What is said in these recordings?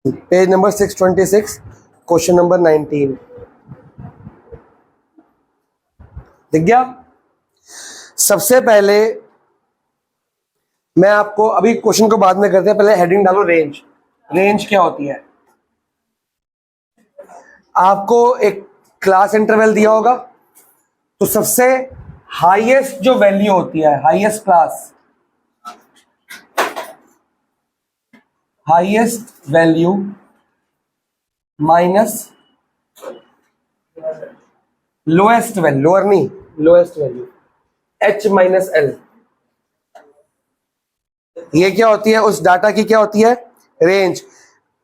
Page number 626, question number 19। दिख गया? सबसे पहले मैं आपको, अभी क्वेश्चन को बाद में करते हैं, पहले हेडिंग डालो रेंज। रेंज क्या होती है? आपको एक क्लास इंटरवल दिया होगा, तो सबसे हाईएस्ट जो वैल्यू होती है, highest class, highest value minus lowest value, lower नहीं, lowest value, h minus L. ये क्या होती है? उस डाटा की क्या होती है? रेंज।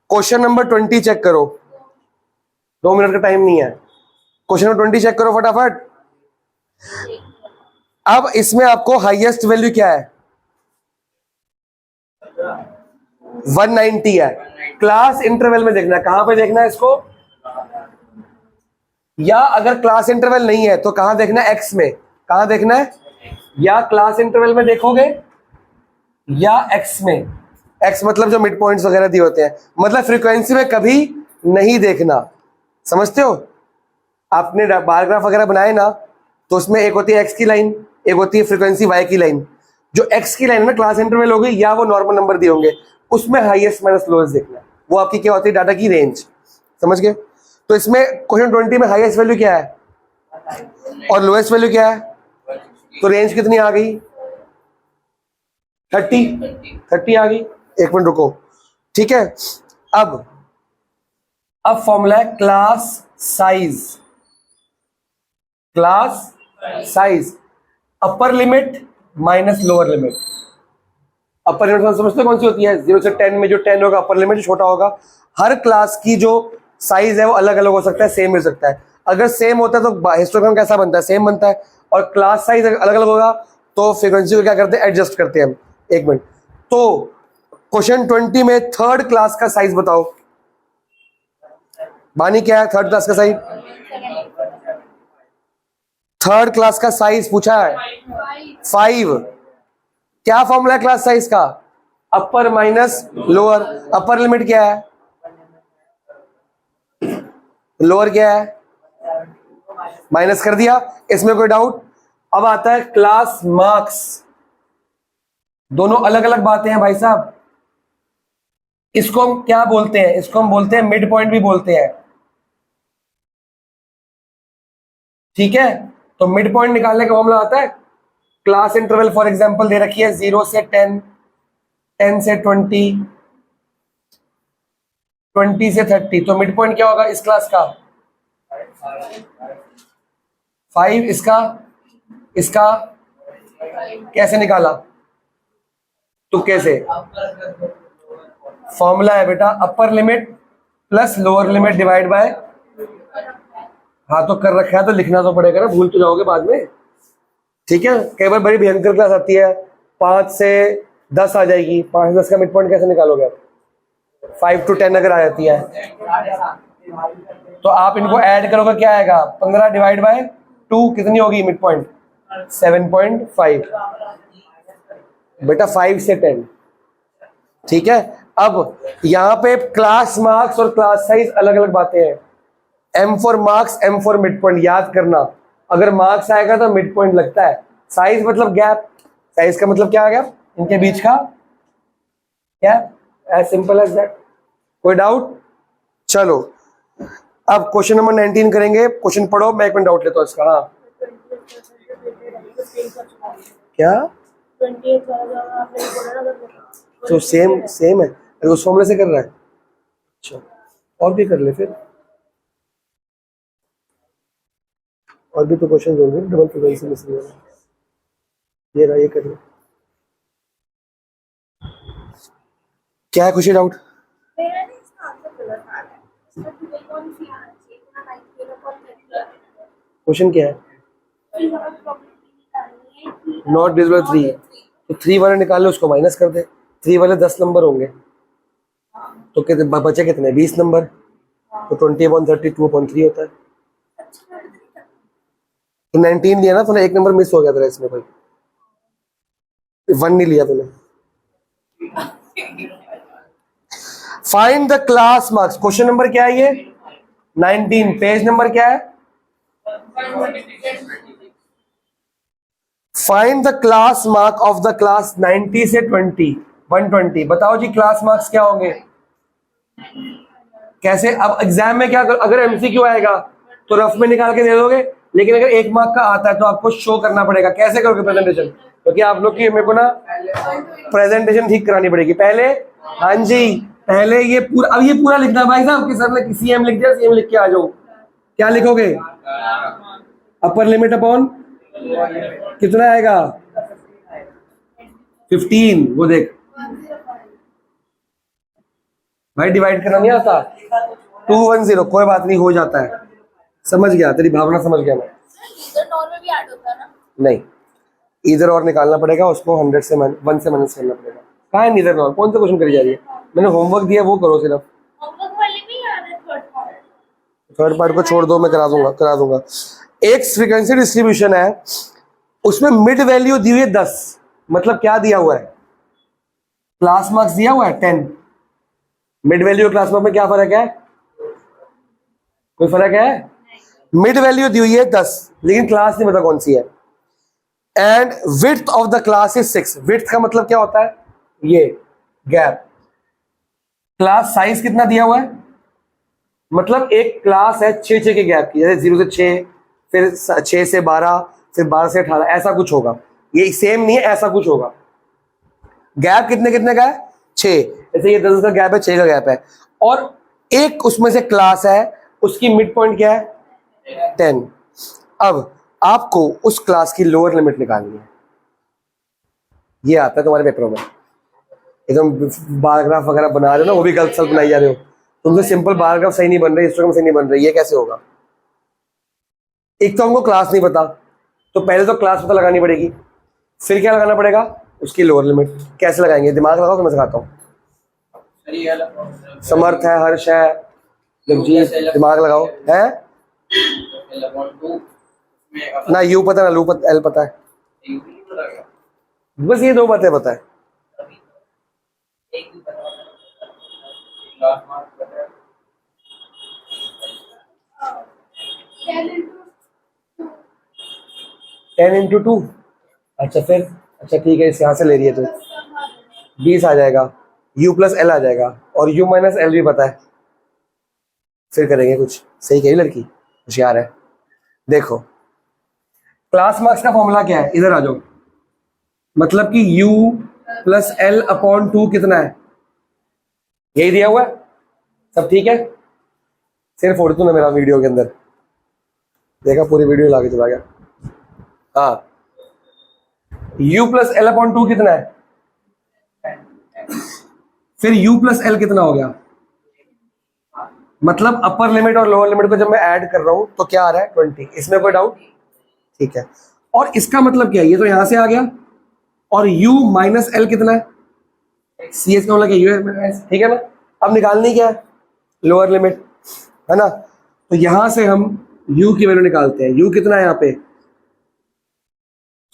क्वेश्चन नंबर 20 चेक करो, 2 मिनट का टाइम नहीं है। क्वेश्चन नंबर 20 चेक करो फटाफट। अब इसमें आपको हाईएस्ट वैल्यू क्या है? 190 है। क्लास इंटरवल में देखना है, कहां पे देखना है इसको? या अगर क्लास इंटरवल नहीं है तो कहां देखना है? एक्स में। कहां देखना है? या क्लास इंटरवल में देखोगे या एक्स में। एक्स मतलब जो मिड पॉइंट्स वगैरह दिए होते हैं, मतलब फ्रीक्वेंसी में कभी नहीं देखना। समझते हो? आपने बार ग्राफ वगैरह बनाए ना, तो उसमें एक होती है एक्स की लाइन, एक होती है फ्रीक्वेंसी वाई की लाइन। जो एक्स की लाइन है ना, क्लास इंटरवल होगी या वो नॉर्मल नंबर दिए होंगे, उसमें हाईएस्ट माइनस लोएस्ट देखना है। वो आपकी क्या होती है? डाटा की रेंज। समझ गए? तो इसमें क्वेश्चन 20 में हाईएस्ट वैल्यू क्या है और लोएस्ट वैल्यू क्या है? तो रेंज कितनी आ गई? 30 आ गई। एक मिनट रुको, ठीक है। अब फॉर्मूला है class size. Class size, upper limit minus lower limit. Upper limit समझते हो कौन सी होती है? 0 से 10 में जो 10 होगा अपर लिमिट, छोटा होगा। हर क्लास की जो साइज है वो अलग अलग हो सकता है, सेम मिल सकता है। अगर सेम होता है तो हिस्टोग्राम कैसा बनता है? सेम बनता है। और क्लास साइज अलग अलग होगा तो फ्रीक्वेंसी को क्या करते हैं? एडजस्ट करते हैं हम। एक मिनट, तो क्वेश्चन 20 में थर्ड क्लास का साइज बताओ। बानी क्या है थर्ड क्लास का साइज? थर्ड क्लास का साइज पूछा है 5। क्या फॉर्मूला है क्लास साइज का? अपर माइनस लोअर। अपर लिमिट क्या है? लोअर क्या है? माइनस कर दिया। इसमें कोई डाउट? अब आता है क्लास मार्क्स। दोनों अलग अलग बातें हैं भाई साहब। इसको हम क्या बोलते हैं? इसको हम बोलते हैं मिड पॉइंट भी बोलते हैं, ठीक है। तो मिड पॉइंट निकालने का फॉर्मूला आता है क्लास इंटरवल, फॉर एग्जांपल दे रखी है 0 से 10, 10 से 20, 20 से 30। तो मिड पॉइंट क्या होगा इस क्लास का? 5। इसका कैसे निकाला? तो कैसे? फॉर्मूला है बेटा, upper limit plus lower limit divide by. हाँ तो कर रखा है तो लिखना तो पड़ेगा ना, भूल तो जाओगे बाद में, ठीक है। कई बार बड़ी भयंकर क्लास आती है, 5 से 10 आ जाएगी। 5 से 10 का मिड पॉइंट कैसे निकालोगे आप? 5 to 10 अगर आ जाती है तो आप इनको ऐड करोगे, क्या आएगा? 15 डिवाइड बाय 2 कितनी होगी मिड पॉइंट? 7.5। बेटा 5 से 10, ठीक है। अब यहाँ पे क्लास मार्क्स और क्लास साइज अलग अलग बातें हैं। M for marks, M for mid point, याद करना। अगर मार्क्स आएगा तो मिड पॉइंट लगता है। साइज मतलब गैप। साइज का मतलब क्या आ गया? इनके बीच का क्या? As simple as that. कोई डाउट? चलो अब क्वेश्चन नंबर 19 करेंगे। क्वेश्चन पढ़ो, मैं एक मिनट डाउट लेता हूँ इसका। हाँ क्या? तो सेम है, अरे उस फॉर्मूले से कर रहा है। अच्छा, और भी कर ले फिर, और भी तो क्वेश्चन होंगे डबल फ्रीक्वेंसी मिसिंग वाला। ये रहा, ये कर लो। क्या है खुशी? डाउट? क्वेश्चन क्या है? नॉट डिविजिबल 3, तो 3 वाले निकाल लो, उसको माइनस कर दे। 3 वाले 10 नंबर होंगे तो कितने बचे? कितने? 20 नंबर। तो 20/32/3 होता है। तो 19 लिया ना तूने, एक नंबर मिस हो गया था इसमें, कोई 1 नहीं लिया तूने। Find the class marks, question number क्या है ये 19, पेज नंबर क्या है, find the class mark of the class 90 से 120। बताओ जी क्लास मार्क्स क्या होंगे, कैसे। अब एग्जाम में क्या अगर एमसीक्यू आएगा तो रफ में निकाल के दे दोगे, लेकिन अगर 1 मार्क का आता है तो आपको शो करना पड़ेगा। कैसे करोगे प्रेजेंटेशन, क्योंकि आप लोग की मेरे को ना प्रेजेंटेशन ठीक करानी पड़ेगी पहले। हाँ जी, पहले ये पूरा, अब ये पूरा लिखना भाई साहब कि सर ने सीएम लिख दिया, सीएम लिख के आ जाओ। क्या लिखोगे, अपर लिमिट अपॉन कितना आएगा 15, वो देख भाई डिवाइड करना नहीं आता, 210, कोई बात नहीं हो जाता है, समझ गया तेरी भावना, समझ गया मैं। इधर और में भी ऐड होता है ना? नहीं, इधर और निकालना पड़ेगा, उसको 100 से 1 से माइनस करना पड़ेगा। कहाँ है इधर और, कौन सा क्वेश्चन करी जा रही है, मैंने होमवर्क दिया वो करो सिर्फ, होमवर्क वाले भी याद है थर्ड पार्ट को छोड़ दो, मैं करा दूंगा। एक फ्रीक्वेंसी डिस्ट्रीब्यूशन है, उसमें मिड वैल्यू दी हुई है 10, मतलब क्या दिया हुआ है, क्लास मार्क्स दिया हुआ है 10। मिड वैल्यू और क्लास मार्क्स में क्या फर्क है, कोई फर्क है। मिड वैल्यू दी हुई है 10, लेकिन क्लास नहीं पता कौन सी है। And width of the class is 6। Width का मतलब क्या होता है, ये गैप। क्लास साइज कितना दिया हुआ है, मतलब एक क्लास है 6 के गैप की, जैसे 0 से 6, फिर 6 से 12, फिर 12 से 18, ऐसा कुछ होगा। ये सेम नहीं है, ऐसा कुछ होगा। गैप कितने कितने का है, 6। जैसे ये 10 का गैप है, 6 का गैप है, और एक उसमें से क्लास है, उसकी मिड पॉइंट क्या है 10। अब आपको उस क्लास की लोअर लिमिट निकालनी है। ये आता है तुम्हारे पेपरों में, एकदम बार ग्राफ वगैरह बना रहे हो ना, वो भी गलत सलत बनाई जा रहे हो, तुमसे सिंपल बार ग्राफ सही नहीं बन रही, हिस्टोग्राम सही नहीं बन रही, ये कैसे होगा। एक तो हमको क्लास नहीं पता, तो पहले तो क्लास पता लगानी पड़ेगी, फिर क्या लगाना पड़ेगा, उसकी लोअर लिमिट। कैसे लगाएंगे, दिमाग लगाओ तो मैं सिखाता हूँ। समर्थ है, हर्ष है, जगजीत, दिमाग लगाओ। है ना, यू पता ना लू पता, एल पता है, बस ये 2 बातें पता है। टेन इंटू 2, अच्छा फिर, अच्छा ठीक है, इस यहाँ से ले रही है तो 20 आ जाएगा, u प्लस एल आ जाएगा, और u माइनस एल भी पता है। फिर करेंगे कुछ, सही कही लड़की, होशियार है। देखो क्लास मार्क्स का फॉर्मूला क्या है, इधर आ जाओ, मतलब कि u प्लस एल अपॉन 2 कितना है, यही दिया हुआ है, सब ठीक है। सिर्फ फोड़ तू ना मेरा वीडियो के अंदर, देखा पूरी वीडियो लाके चला गया। हाँ, u प्लस एल अपॉन 2 कितना है, फिर u प्लस एल कितना हो गया, मतलब अपर लिमिट और लोअर लिमिट को जब मैं ऐड कर रहा हूं तो क्या आ रहा है 20, इसमें कोई डाउट, ठीक है। और इसका मतलब क्या है, ये तो यहां से आ गया, और u माइनस एल कितना है, सी एस का मतलब यू है, ठीक है ना। अब निकालनी क्या है, लोअर लिमिट, है ना। तो यहां से हम u की वैल्यू निकालते हैं। u कितना है यहाँ पे,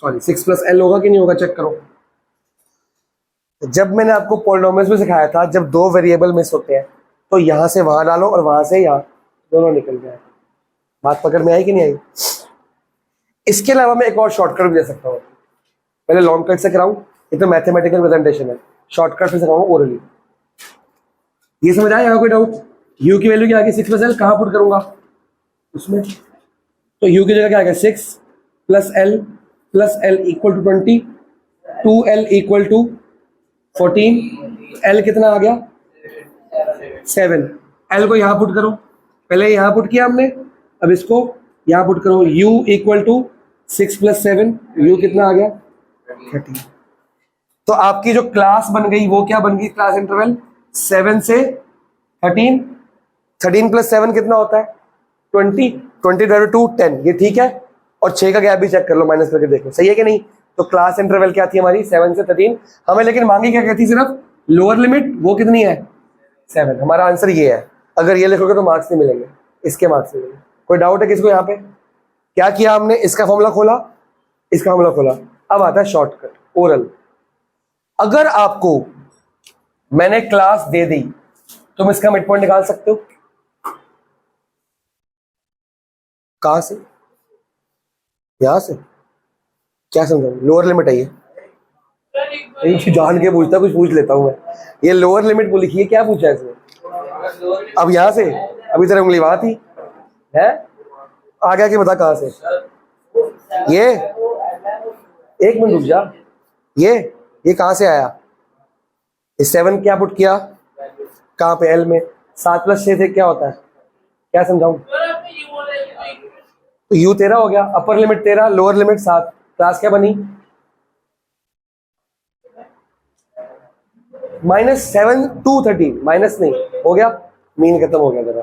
सॉरी 6 प्लस एल होगा कि नहीं होगा, चेक करो। जब मैंने आपको पॉलिनोमियल्स में सिखाया था, जब 2 वेरिएबल मिस होते हैं तो यहां से वहां डालो और वहां से यहाँ, दोनों निकल गए। बात पकड़ में आई कि नहीं आई। इसके अलावा मैं एक और शॉर्टकट भी दे सकता हूँ, पहले लॉन्ग कट से कराऊं, ये तो मैथमेटिकल प्रेजेंटेशन है, शॉर्टकट से सिखाऊंगा ओरली। ये समझ आया, यहाँ कोई डाउट। u की वैल्यू क्या आगे 6 प्लस एल, कहाँ पुट करूंगा उसमें, तो u की जगह क्या आएगा 6 plus L equal to 20, 2l equal to 14, l कितना आ गया 7। l को यहाँ पुट करो, पहले यहाँ पुट किया हमने, अब इसको यहाँ पुट करो, u equal to 6 plus 7, u कितना आ गया 30। तो आपकी जो क्लास बन गई वो क्या बन गई, क्लास इंटरवल 7 से 13, 13 प्लस 7 कितना होता है 20, 20 डिवाइडेड 2 10, ये ठीक है। और 6 का गैप भी चेक कर लो, माइनस करके देखो सही है कि नहीं। तो क्लास इंटरवल क्या थी हमारी 7 से 13, हमें लेकिन मांगी क्या कहती, सिर्फ लोअर लिमिट, वो कितनी है 7। हमारा आंसर ये है। अगर ये लिखोगे तो मार्क्स नहीं मिलेंगे, इसके मार्क्स मिलेंगे। कोई डाउट है किसको यहाँ पे। क्या किया हमने, इसका फॉर्मूला खोला, इसका फॉर्मूला खोला। अब आता है शॉर्टकट ओरल। अगर आपको मैंने क्लास दे दी तुम इसका मिड पॉइंट निकाल सकते हो। कहां से? यहां से। क्या समझाऊं? लोअर लिमिट है ये। जान के पूछता, कुछ पूछ लेता हूं मैं। ये लोअर लिमिट लिखी है, क्या पूछा है इसमें? अब यहां से, अभी तेरी उंगली वहां थी है, आगे आके बता कहां से। ये एक मिनट रुक जा, ये कहां से आया? ये 7 क्या पुट किया कहां पे? एल में 7 + 6 से क्या होता है? क्या समझाऊं? तो यू तेरा हो गया, अपर लिमिट तेरा, लोअर लिमिट 7। क्लास क्या बनी? -7 to 13, माइनस नहीं हो गया, मीन खत्म हो गया तेरा।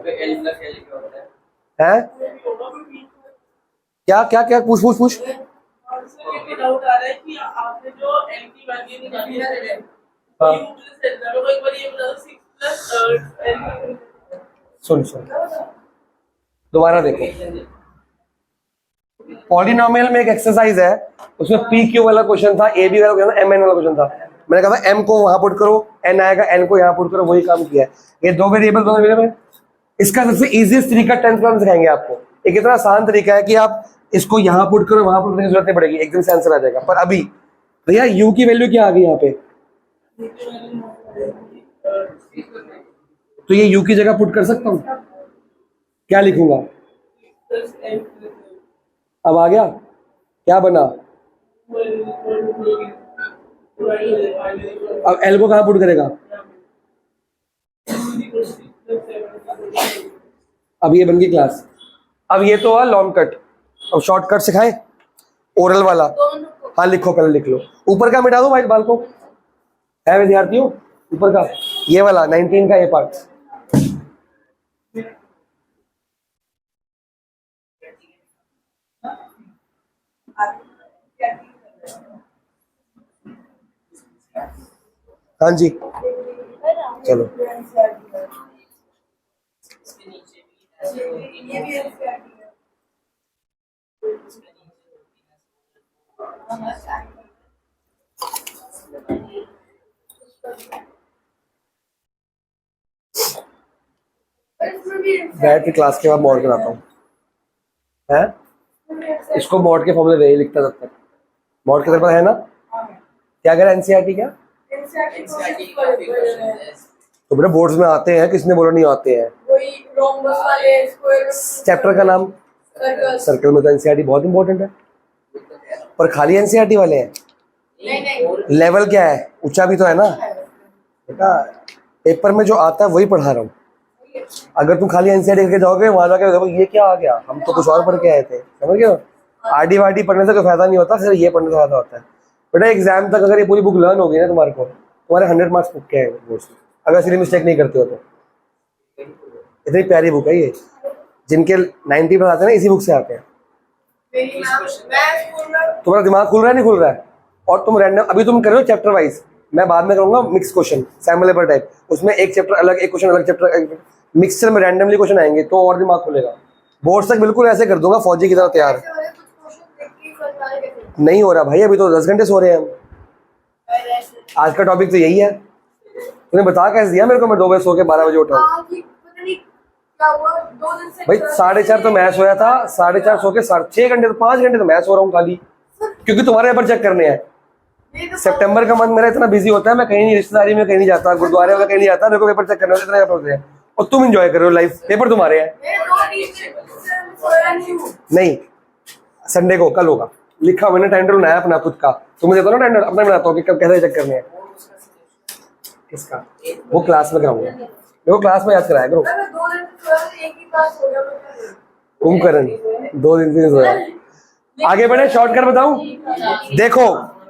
है क्या क्या क्या? पूछ पूछ पूछ। डाउट आ रहा है कि आपने जो एल की वैल्यू निकाली है 7, हाँ। तो एक बार ये बता दो 6 + सुन दोबारा देखो, पॉलिनोमियल में एक एक्सरसाइज है, उसमें पी क्यू वाला क्वेश्चन था, ए बी वाला क्वेश्चन था, एम एन वाला क्वेश्चन था। मैंने कहा था एम को वहां पुट करो, एन आएगा, एन को यहाँ पुट करो, वही काम किया है। ये 2 वेरिएबल में इसका सबसे इजीएस्ट तरीका 10th क्लास में सिखाएंगे आपको। एक इतना आसान तरीका है कि आप इसको यहाँ पुट करो, वहां पुट करने की जरूरत नहीं पड़ेगी, एकदम से आंसर आ जाएगा। पर अभी भैया यू की वैल्यू क्या आ गई यहाँ पे? तो ये यू की जगह पुट कर सकता हूँ, क्या लिखूंगा? अब आ गया, क्या बना? अब एल को कहां पुट करेगा? अब ये बन गई क्लास। अब ये तो है लॉन्ग कट, अब शॉर्टकट सिखाए ओरल वाला। हाँ लिखो, पहले लिख लो। ऊपर का मिटा दो भाई बाल को, है विद्यार्थियों? ऊपर का ये वाला 19 का ये पार्ट। हाँ जी चलो। बैठ के क्लास के बाद मोड कराता हूँ, है? इसको मोड के फॉर्मूले दे लिखता तब तक। मोड के तरफ है ना? क्या कह रहा है एनसीईआरटी? क्या तो बेटा बोर्ड्स में आते हैं, किसने बोला नहीं आते हैं? चैप्टर का नाम सर्कल में तो एनसीईआरटी बहुत इंपॉर्टेंट है, पर खाली एनसीईआरटी वाले हैं? लेवल क्या है? ऊंचा भी तो है ना बेटा। पेपर में जो आता है वही पढ़ा रहा हूँ। अगर तुम खाली एनसीईआरटी करके जाओगे वहां जाके देखो ये क्या आ गया, हम तो कुछ और पढ़ के आए थे, समझ गए? आरडी वारडी पढ़ने से कोई फायदा नहीं होता, सिर्फ ये पढ़ने से फायदा होता है बेटा। एग्जाम तक अगर ये पूरी बुक लर्न होगी ना तुम्हारे को, तुम्हारे 100 मार्क्स बुक के हैं अगर सिर्फ मिस्टेक नहीं करते हो तो। इतनी प्यारी बुक है ये, जिनके 90% आते हैं ना इसी बुक से आते हैं। तुम्हारा दिमाग खुल रहा है नहीं खुल रहा है? और तुम रैंडम अभी तुम कर रहे हो चैप्टर वाइज, मैं बाद में करूंगा मिक्स क्वेश्चन सैम्पल टाइप, उसमें एक चैप्टर अलग, एक क्वेश्चन अलग, चैप्टर मिक्सचर में रैंडमली क्वेश्चन आएंगे तो और दिमाग खुलेगा। बोर्ड तक बिल्कुल ऐसे कर दूंगा, फौजी की तरह तैयार। नहीं हो रहा भाई, अभी तो 10 घंटे सो रहे हैं हम। आज का टॉपिक तो यही है। तूने बता कैसे दिया मेरे को? मैं 2 बजे सो के 12 बजे उठा भाई। 4:30 तो मैं सोया था, 4:30 सो के 6 घंटे तो 5 घंटे तो मैं सो रहा हूँ खाली, क्योंकि तुम्हारे पेपर चेक करने हैं। सितंबर का मंथ मेरा इतना बिजी होता है, मैं कहीं नहीं, रिश्तेदारी में कहीं नहीं जाता, गुरुद्वारे में कहीं नहीं जाता, मेरे को पेपर चेक करने इतना होते हैं। और तुम एंजॉय कर रहे हो लाइफ, पेपर तुम्हारे हैं। नहीं, संडे को कल होगा, लिखा मैंने, टाइम टेबल बनाया अपना खुद का। तुम्हें देखो ना टाइम टेबल अपना बनाता हूँ कि कब कैसे चेक करने हैं। किसका? वो क्लास में कराऊंगा, मेरे को क्लास में याद कराया करो। कुंभकर्ण 2 दिन से सोया। आगे बढ़े, शॉर्टकट बताऊं? देखो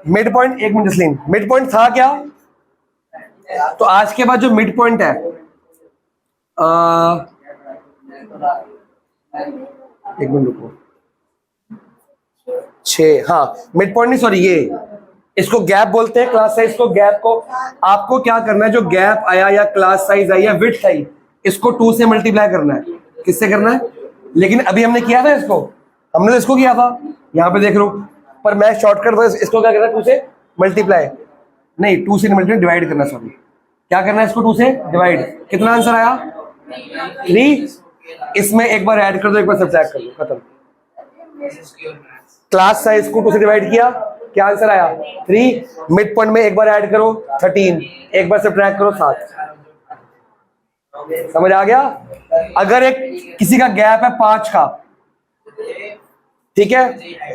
मिड पॉइंट, एक मिनट स्लीन, मिड पॉइंट था क्या? तो आज के बाद जो मिड पॉइंट है, एक मिनट रुको, 6, हाँ मिड पॉइंट नहीं, सॉरी ये, इसको गैप बोलते हैं, क्लास साइज को, गैप को। आपको क्या करना है, जो गैप आया या क्लास साइज आई या विड्थ आई, इसको 2 से मल्टीप्लाई करना है। किससे करना है? लेकिन अभी हमने किया था इसको, हमने तो इसको किया था, यहाँ पे देख लो। पर मैं शॉर्टकट इसको क्या करना है, 2 से मल्टीप्लाई नहीं, 2 से मल्टीप्लाई डिवाइड करना, सॉरी क्या करना है, इसको 2 से डिवाइड। कितना आंसर आया 3। इसमें एक बार ऐड कर दो, एक बार सब्ट्रैक्ट कर दो, खत्म। क्लास साइज को 2 से डिवाइड किया, क्या आंसर आया 3। मिड पॉइंट में एक बार ऐड करो 13, एक बार सब्ट्रैक्ट करो 7। समझ आ गया। अगर एक किसी का गैप है 5 का, ठीक है,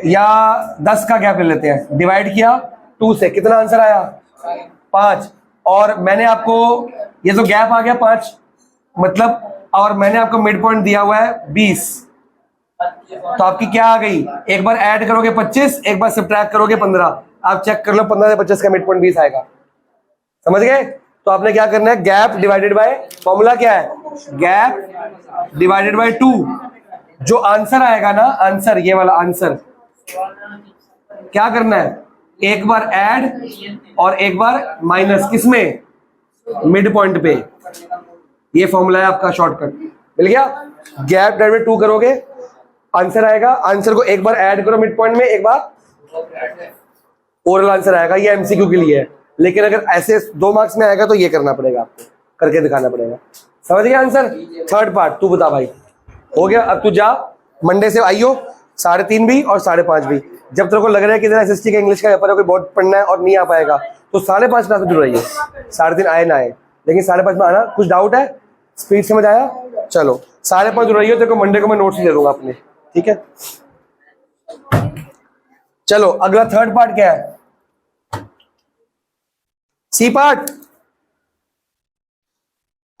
या 10 का गैप ले लेते हैं, डिवाइड किया 2 से, कितना आंसर आया 5। और मैंने आपको ये तो गैप आ गया 5 मतलब, और मैंने आपको मिड पॉइंट दिया हुआ है 20, तो आपकी क्या आ गई, एक बार ऐड करोगे 25, एक बार सब्ट्रैक्ट करोगे 15। आप चेक कर लो 15 से 25 का मिड पॉइंट 20 आएगा। समझ गए। तो आपने क्या करना है, गैप डिवाइडेड बाय, फॉर्मूला क्या है, गैप डिवाइडेड बाय 2। जो आंसर आएगा ना, आंसर ये वाला आंसर, क्या करना है, एक बार ऐड और एक बार माइनस, किसमें, मिड पॉइंट पे। ये फॉर्मूला है आपका, शॉर्टकट मिल गया। गैप डिवाइडेड बाय 2 करोगे, आंसर आएगा, आंसर को एक बार ऐड करो मिड पॉइंट में, एक बार ओरल आंसर आएगा। ये एमसीक्यू के लिए है, लेकिन अगर ऐसे 2 मार्क्स में आएगा तो ये करना पड़ेगा, आपको करके दिखाना पड़ेगा। समझ गया आंसर। थर्ड पार्ट तू बता भाई, हो गया। अब तू जा, मंडे से आइयो 3:30 भी और 5:30 भी। जब तेरे को लग रहा है कि तेरा एसएसटी का इंग्लिश का पेपर है, कोई बहुत पढ़ना है और नहीं आ पाएगा, तो 5:30 क्लास में जुड़ रही है। 3:30 आए ना आए, लेकिन 5:30 में आना। कुछ डाउट है, स्पीड समझ आया, चलो 5:30 जुड़ रही हो। तेरे को मंडे को मैं नोट्स दे दूंगा अपने, ठीक है। चलो अगला थर्ड पार्ट क्या है, सी पार्ट।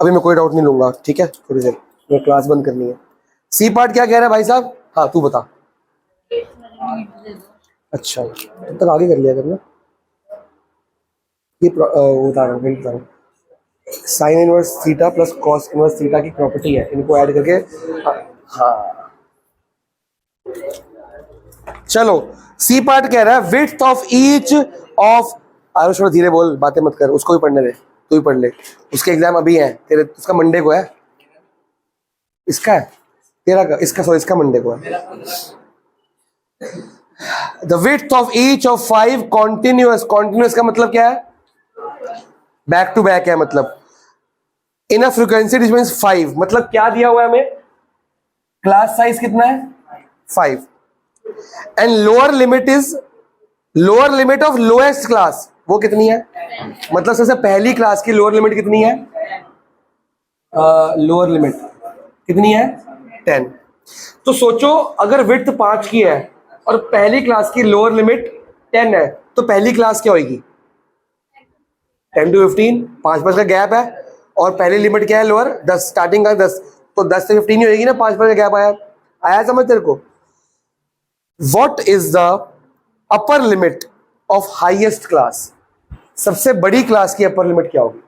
अभी मैं कोई डाउट नहीं लूंगा, ठीक है, थोड़ी देर मैं क्लास बंद करनी है। सी पार्ट क्या कह रहा है भाई साहब, हाँ तू बता। अच्छा तब तक आगे कर लिया करना। ये बता रहा हूँ, sine inverse theta plus cos inverse theta की प्रॉपर्टी है, इनको ऐड करके। हाँ चलो, सी पार्ट कह रहा है width of each of, Ayush थोड़ा धीरे बोल, बातें मत कर, उसको भी पढ़ने दे, तू ही पढ़ ले। उसके एग्जाम अभी है तेरे, उसका मंडे को है, इसका है तेरा का, इसका सॉरी इसका मंडे को है। The width of each of 5 continuous, continuous का मतलब क्या है, बैक टू बैक है, मतलब इन अ फ्रीक्वेंसी विच मींस 5, मतलब क्या दिया हुआ है हमें, क्लास साइज कितना है 5, and lower limit is, lower limit of lowest class वो कितनी है, मतलब सबसे पहली क्लास की लोअर लिमिट कितनी है, लोअर लिमिट कितनी है 10। तो सोचो अगर विड्थ 5 की है और पहली क्लास की लोअर लिमिट 10 है, तो पहली क्लास क्या होगी 10 to 15, 5 का गैप है, और पहली लिमिट क्या है लोअर 10, स्टार्टिंग का 10, तो 10 से 15 ही होगी ना, 5 का गैप आया समझ तेरे को। What is the upper limit of highest class, सबसे बड़ी क्लास की अपर लिमिट क्या होगी।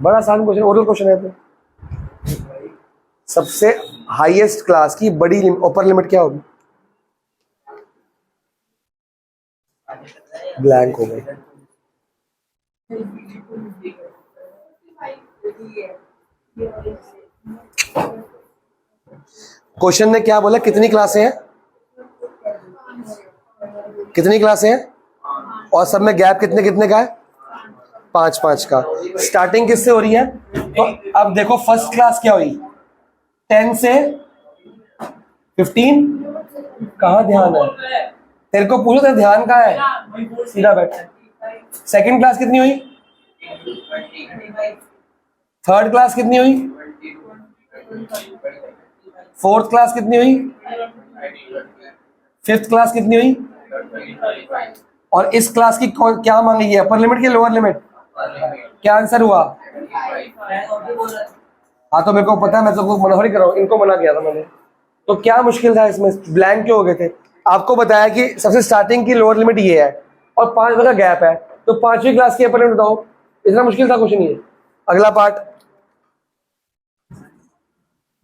बड़ा आसान क्वेश्चन, ओरल क्वेश्चन है। तो सबसे हाईएस्ट क्लास की बड़ी अपर लिमिट क्या होगी, ब्लैंक हो गई। क्वेश्चन ने क्या बोला, कितनी क्लासें हैं, कितनी क्लासें हैं, और सब में गैप कितने कितने का है, 5 का। स्टार्टिंग किससे हो रही है, तो अब देखो फर्स्ट क्लास क्या हुई 10 से 15, कहाँ ध्यान है तेरे को, पूछो तेरा ध्यान कहाँ है, सीधा बैठ। सेकंड क्लास कितनी हुई, थर्ड क्लास कितनी हुई, फोर्थ क्लास कितनी हुई, फिफ्थ क्लास कितनी हुई, और इस क्लास की क्या मांगी है, अपर लिमिट की लोअर लिमिट, क्या आंसर हुआ। हाँ तो मेरे को पता है, मैं तो मना थोड़ी कर रहा हूँ, इनको मना किया था मैंने, तो क्या मुश्किल था इसमें, ब्लैंक क्यों हो गए थे। आपको बताया कि सबसे स्टार्टिंग की लोअर लिमिट ये है और 5 का गैप है, तो 5वीं क्लास की अपर लिमिट बताओ, इतना मुश्किल था कुछ नहीं है। अगला पार्ट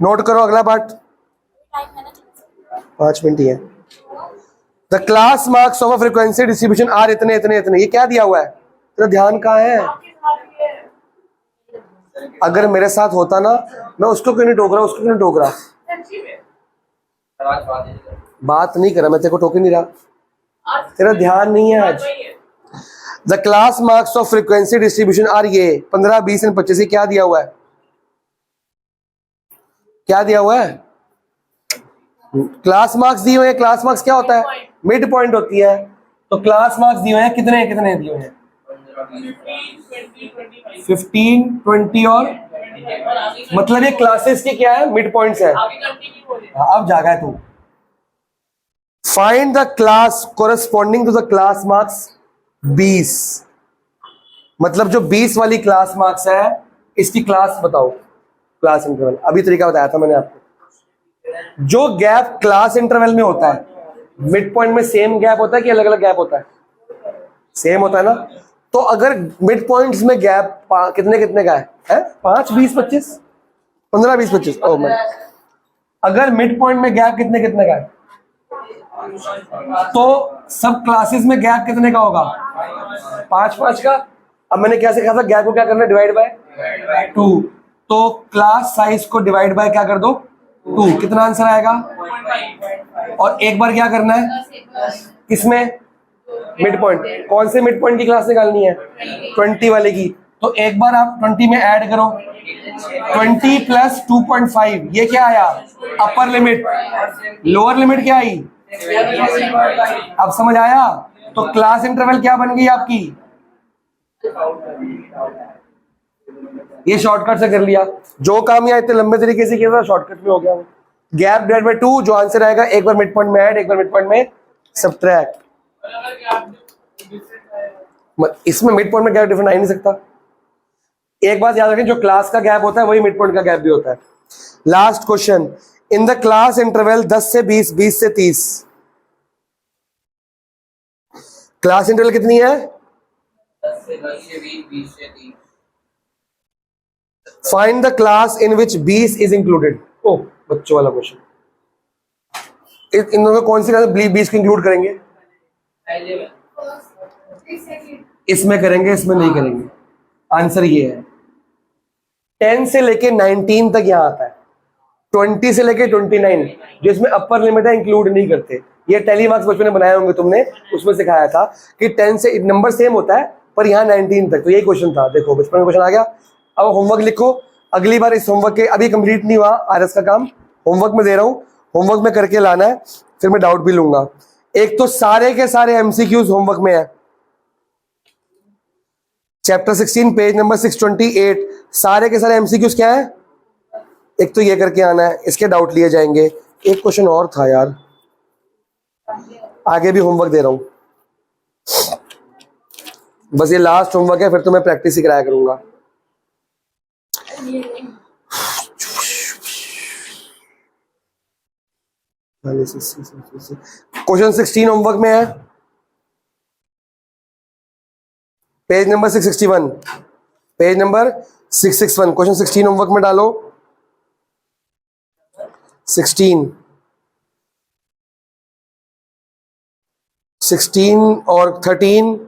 नोट करो, अगला पार्ट 5 मिनट ही है। The class marks of a frequency distribution are इतने इतने इतने, ये क्या दिया हुआ है, तेरा ध्यान कहाँ है। अगर मेरे साथ होता ना, मैं उसको क्यों नहीं टोक रहा, उसको क्यों नहीं टोक रहा, बात नहीं कर रहा मैं, तेरे को टोक नहीं रहा, तेरा ध्यान नहीं है आज। The class marks of frequency distribution are ये 15, 20 एंड 25। क्या दिया हुआ है? क्या दिया हुआ है? क्लास मार्क्स दिए हुए हैं। क्लास मार्क्स क्या होता है? मिड पॉइंट होती है। तो क्लास मार्क्स दिए हुए हैं, कितने कितने दिए हुए हैं? 15, 20 और मतलब ये क्लासेस की क्या है? मिड पॉइंट्स है। अब जागा है तू। Find the class corresponding to the class marks 20। मतलब जो 20 वाली क्लास मार्क्स है इसकी क्लास बताओ, क्लास इंटरवल। अभी तरीका बताया था मैंने आपको। जो गैप क्लास इंटरवल में होता है, मिड पॉइंट में सेम गैप होता है कि अलग अलग गैप होता है? सेम होता है ना। तो अगर मिड पॉइंट्स में गैप कितने कितने का है? 5, 20, 25, 15, 20, 25। ओ मैं अगर मिड पॉइंट में गैप कितने कितने का है तो सब क्लासेस में गैप कितने का होगा? 5, 5 का। अब मैंने क्या सिखाया था? गैप को क्या करना है? Divide by 2। तो क्लास साइज को डिवाइड बाय क्या कर दो? 2। कितना आंसर आएगा? और एक बार क्या करना है? किसमें? Mid point. कौन से मिड पॉइंट की क्लास निकालनी है? 20 वाले की। तो एक बार आप 20 में ऐड करो, 20 प्लस 2.5, ये क्या आया? Upper limit. लोअर लिमिट क्या आई? अब समझ आया? तो क्लास इंटरवल क्या बन गई आपकी? ये शॉर्टकट से कर लिया। जो काम यहाँ इतने लंबे तरीके से किया था शॉर्टकट में हो गया। गैप डिवाइड बाय 2, जो आंसर आएगा एक बार मिड पॉइंट में ऐड, एक बार मिड पॉइंट में सब्ट्रैक्ट। इसमें मिड पॉइंट में गैप डिफरेंट आ ही नहीं सकता। एक बात याद रखें, जो क्लास का गैप होता है वही मिड पॉइंट का गैप भी होता है। Last question, in the class interval 10 से 20, 20 से 30। क्लास इंटरवल कितनी है? 10 से 20, 20 से 30। Find the class in which 20 is included. ओ बच्चों वाला क्वेश्चन। इन दोनों कौन सी क्लास 20 को इंक्लूड करेंगे? इसमें करेंगे, इसमें नहीं करेंगे। आंसर ये है 10 से लेके 19 तक यहाँ आता है, 20 से लेके 29 जो इसमें अपर लिमिट है इंक्लूड नहीं करते। ये टेलीमार्क्स बचपन में बनाए होंगे तुमने, उसमें सिखाया था कि 10 से नंबर सेम होता है पर यहाँ 19 तक। तो यही क्वेश्चन था। देखो बचपन में क्वेश्चन आ गया। अब होमवर्क लिखो। अगली बार इस होमवर्क के, अभी कंप्लीट नहीं हुआ आरएस का काम, होमवर्क में दे रहा हूँ, होमवर्क में करके लाना है, फिर मैं डाउट भी लूंगा। एक तो सारे के सारे एमसीक्यूज होमवर्क में है। चैप्टर 16 पेज नंबर 628 सारे के सारे एमसीक्यूज क्या है? एक तो ये करके आना है, इसके डाउट लिए जाएंगे। एक क्वेश्चन और था यार, आगे भी होमवर्क दे रहा हूं। बस ये लास्ट होमवर्क है, फिर तो मैं प्रैक्टिस ही कराया करूंगा। क्वेश्चन 16 होमवर्क में है, page number 661, page number 661। Question 16 homework में डालो। 16 और 13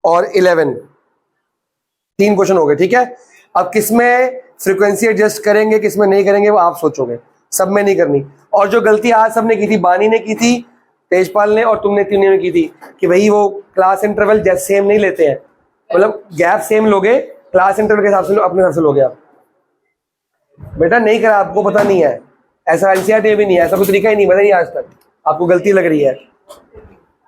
और 11, 3 क्वेश्चन हो गए। ठीक है, अब किसमें फ्रीक्वेंसी एडजस्ट करेंगे, किसमें नहीं करेंगे, वो आप सोचोगे। सब में नहीं करनी। और जो गलती आज सबने की थी, बानी ने की थी, तेजपाल ने, और तुमने तीनों ने की थी कि भाई वो क्लास इंटरवल जैसे सेम नहीं लेते हैं, मतलब गैप सेम लोगे, क्लास इंटरवल के हिसाब से अपने हिसाब से लोगे आप। बेटा नहीं करा, आपको पता नहीं है, ऐसा एनसीईआरटी में भी नहीं है, ऐसा कोई तरीका ही नहीं बना नहीं आज तक, आपको गलती लग रही है।